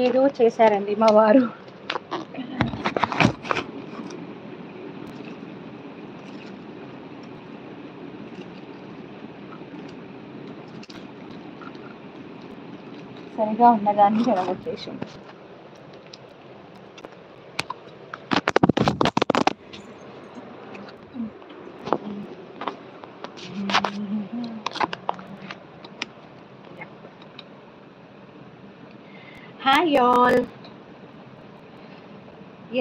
ఏదో చేశారండి మా వారు. సరిగా ఉన్నదాన్ని చెడగొట్టేసాం. Hi all.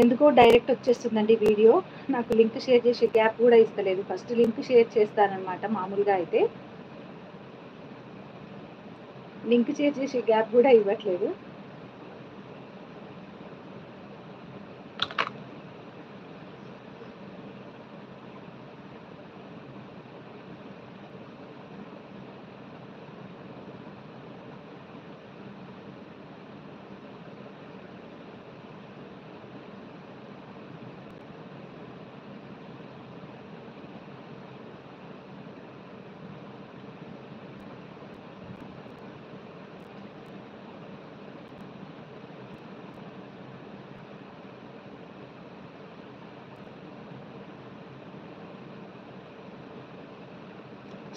ఎందుకో డైరెక్ట్ వచ్చేస్తుందండి వీడియో. నాకు లింక్ షేర్ చేసే గ్యాప్ కూడా ఇస్తలేదు. ఫస్ట్ లింక్ షేర్ చేస్తానన్నమాట. మామూలుగా అయితే లింక్ షేర్ చేసే గ్యాప్ కూడా ఇవ్వట్లేదు.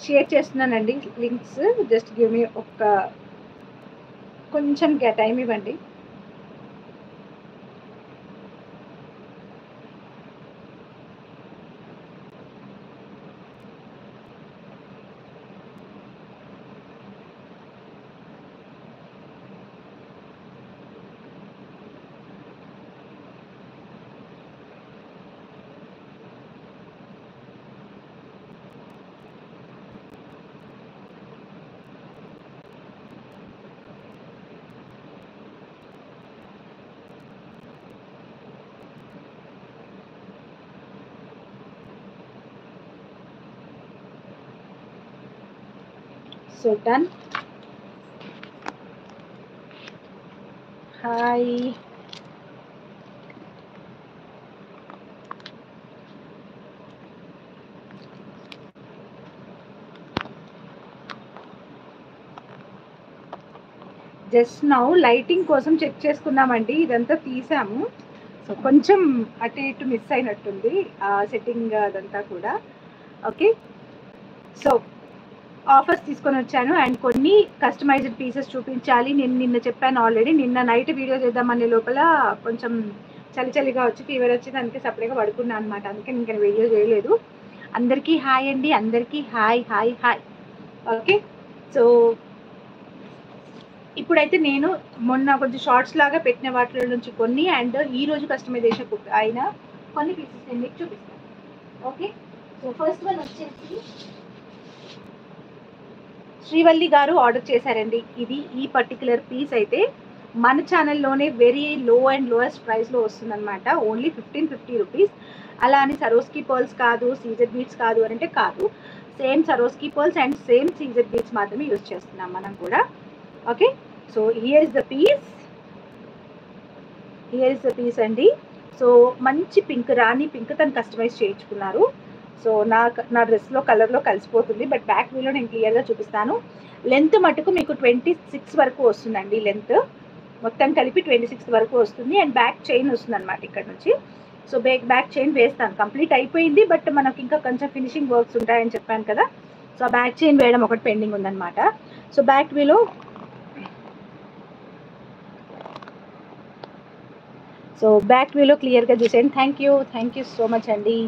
షేర్ చేస్తున్నానండి లింక్స్. జస్ట్ గివ్ మీ కొంచెం టైం ఇవ్వండి. So done. Hi. Just now lighting కోసం చెక్ చేసుకున్నామండి. ఇదంతా తీసాము. సో కొంచెం అటు ఇటు మిస్ అయినట్టుంది ఆ సెట్టింగ్ అదంతా కూడా. ఓకే, సో ఆఫర్స్ తీసుకొని వచ్చాను అండ్ కొన్ని కస్టమైజ్డ్ పీసెస్ చూపించాలి. నేను నిన్న చెప్పాను ఆల్రెడీ. నిన్న నైట్ వీడియో చేద్దామనే లోపల కొంచెం చలిగా వచ్చి ఫీవర్ వచ్చి దానికి సపరేట్గా పడుకున్నాను అనమాట. అందుకే ఇంకా వీడియో చేయలేదు. అందరికీ హాయ్ అండి. అందరికీ hi hi hi. Okay, so ఇప్పుడైతే నేను మొన్న కొంచెం షార్ట్స్ లాగా పెట్టిన వాటిలో నుంచి కొన్ని అండ్ ఈరోజు కస్టమైజేషన్ అయిన కొన్ని పీసెస్ నేను మీకు చూపిస్తాను. ఓకే, సో ఫస్ట్ వన్ వచ్చేసి శ్రీవల్లి గారు ఆర్డర్ చేశారండి. ఈ పర్టికులర్ పీస్ అయితే మన ఛానల్లోనే వెరీ లో అండ్ లోయెస్ట్ ప్రైస్లో వస్తుందన్నమాట. Only 1550 rupees. అలా అని సరోస్కి పర్ల్స్ కాదు, సీజర్ బీట్స్ కాదు అని అంటే కాదు. Same Swarovski pearls and same Caesar beads మాత్రమే యూజ్ చేస్తున్నాం మనం కూడా. Okay, so here is the piece అండి. సో మంచి పింక్, రాణి పింక్ తను కస్టమైజ్ చేయించుకున్నారు. సో నా డ్రెస్లో కలర్లో కలిసిపోతుంది. బట్ బ్యాక్ వ్యూలో నేను క్లియర్గా చూపిస్తాను. లెంత్ మటుకు మీకు 26 వరకు వస్తుందండి. లెంత్ మొత్తం కలిపి 26 వరకు వస్తుంది. అండ్ బ్యాక్ చైన్ వస్తుంది అనమాట ఇక్కడ నుంచి. సో బ్యాక్ చైన్ వేస్తాను. కంప్లీట్ అయిపోయింది, బట్ మనకి ఇంకా కొంచెం ఫినిషింగ్ వర్క్స్ ఉంటాయని చెప్పాను కదా. సో బ్యాక్ చైన్ వేయడం ఒకటి పెండింగ్ ఉందన్నమాట. సో బ్యాక్ వ్యూలో క్లియర్గా చూసేయండి. థ్యాంక్ యూ సో మచ్ అండి.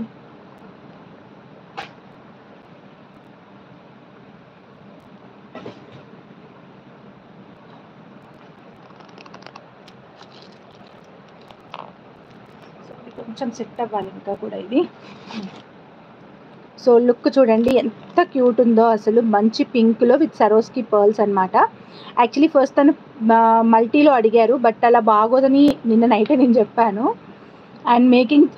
కొంచెం సెట్ అవ్వాలి ఇంకా కూడా ఇది. సో లుక్ చూడండి ఎంత క్యూట్ ఉందో అసలు. మంచి పింక్లో విత్ సరోస్కి పర్ల్స్ అనమాట. యాక్చువల్లీ ఫస్ట్ తను మల్టీలో అడిగారు, బట్ అలా బాగోదని నిన్న నైటే నేను చెప్పాను. And making